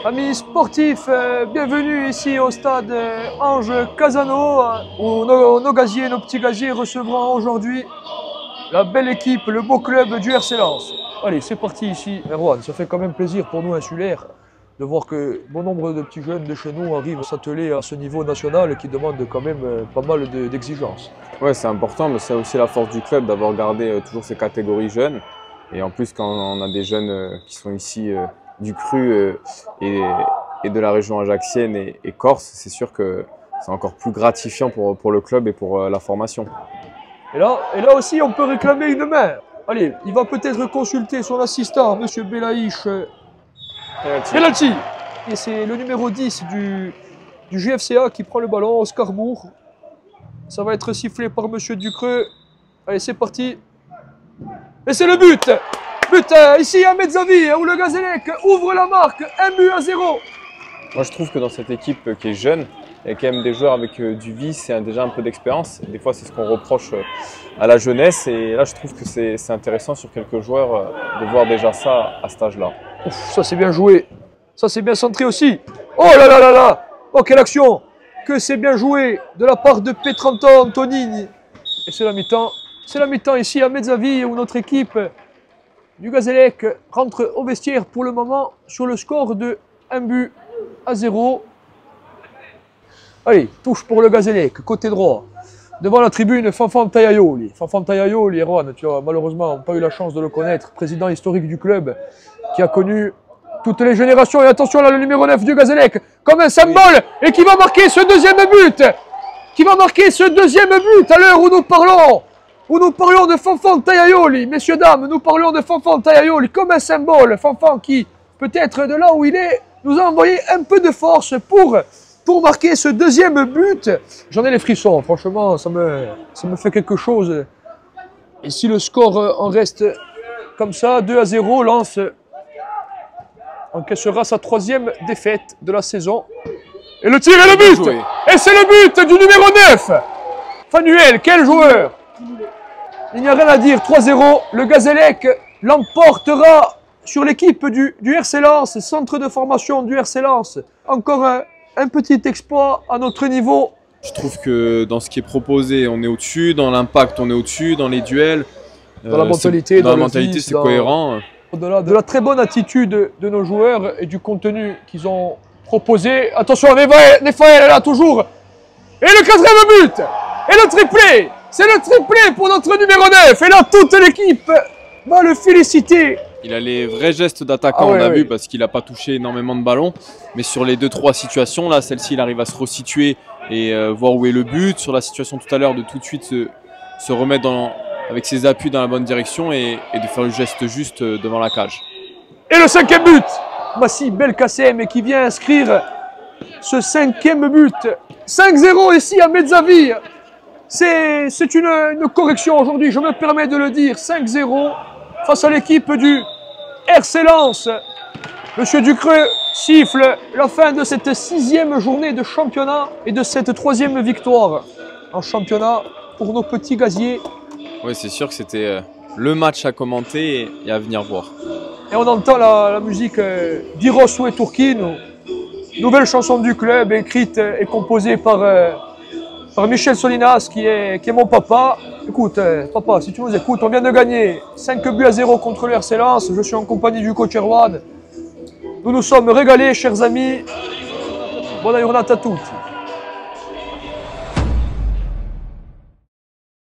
Amis sportifs, bienvenue ici au stade Ange Casano où nos gaziers, nos petits gaziers recevront aujourd'hui la belle équipe, le beau club du RC Lens. Allez, c'est parti ici. Erwan, ça fait quand même plaisir pour nous insulaires de voir que bon nombre de petits jeunes de chez nous arrivent à s'atteler à ce niveau national qui demande quand même pas mal d'exigences. Ouais, c'est important, mais c'est aussi la force du club d'avoir gardé toujours ces catégories jeunes. Et en plus, quand on a des jeunes qui sont ici du Cru et de la région ajaxienne et corse, c'est sûr que c'est encore plus gratifiant pour le club et pour la formation. Et là aussi, on peut réclamer une main. Allez, il va peut-être consulter son assistant, M. Belaïch. Penalty. Et c'est le numéro 10 du GFCA qui prend le ballon, Oscar Moore. Ça va être sifflé par M. Ducreux. Allez, c'est parti. Et c'est le but. But ici à Mezzavi, où le Gazélec ouvre la marque, 1-0. Moi, je trouve que dans cette équipe qui est jeune, il y a quand même des joueurs avec du vice et déjà un peu d'expérience. Des fois, c'est ce qu'on reproche à la jeunesse. Et là, je trouve que c'est intéressant sur quelques joueurs de voir déjà ça à cet âge-là. Ça, c'est bien joué. Ça, c'est bien centré aussi. Oh là là là là. Oh, quelle action. Que c'est bien joué de la part de Petranto Antonini. Et c'est la mi-temps. C'est la mi-temps ici à Mezzavi, où notre équipe du Gazélec rentre au vestiaire pour le moment sur le score de 1-0. Allez, touche pour le Gazélec, côté droit. Devant la tribune, Fanfan Tayayoli. Fanfan Tayayoli, Erwan, tu as malheureusement pas eu la chance de le connaître, président historique du club, qui a connu toutes les générations. Et attention là, le numéro 9 du Gazélec, comme un symbole, et qui va marquer ce deuxième but. Qui va marquer ce deuxième but à l'heure où nous parlons. Où nous parlions de Fanfan Tayayoli, messieurs, dames, nous parlions de Fanfan Tayayoli comme un symbole. Fanfan qui, peut-être de là où il est, nous a envoyé un peu de force pour marquer ce deuxième but. J'en ai les frissons, franchement, ça me fait quelque chose. Et si le score en reste comme ça, 2-0, Lens encaissera sa 3e défaite de la saison. Et le tir et le but. Et c'est le but du numéro 9. Fanuel, quel joueur! Il n'y a rien à dire, 3-0, le Gazélec l'emportera sur l'équipe du RC Lens, centre de formation du RC Lens. Encore un petit exploit à notre niveau. Je trouve que dans ce qui est proposé, on est au-dessus, dans l'impact, on est au-dessus, dans les duels. Dans la mentalité, c'est cohérent. Au-delà de la très bonne attitude de nos joueurs et du contenu qu'ils ont proposé. Attention, Nefael est là toujours. Et le 4e but. Et le triplé. C'est le triplé pour notre numéro 9. Et là, toute l'équipe va le féliciter. Il a les vrais gestes d'attaquant, on a vu, parce qu'il n'a pas touché énormément de ballons. Mais sur les 2-3 situations, là, celle-ci, il arrive à se resituer et voir où est le but. Sur la situation tout à l'heure, de tout de suite se remettre avec ses appuis dans la bonne direction et de faire le geste juste devant la cage. Et le 5e but, Massi Belkacem qui vient inscrire ce 5e but. 5-0 ici à Mezzavi. C'est une correction aujourd'hui, je me permets de le dire. 5-0 face à l'équipe du RC Lens. Monsieur Ducreux siffle la fin de cette 6e journée de championnat et de cette 3e victoire en championnat pour nos petits gaziers. Oui, c'est sûr que c'était le match à commenter et à venir voir. Et on entend la musique d'Irosu et Turkin, nouvelle chanson du club écrite et composée par Michel Solinas qui est mon papa. Écoute, papa, si tu nous écoutes, on vient de gagner 5-0 contre le RC Lens. Je suis en compagnie du coach Erwan. Nous nous sommes régalés, chers amis. Buona giornata a tutti.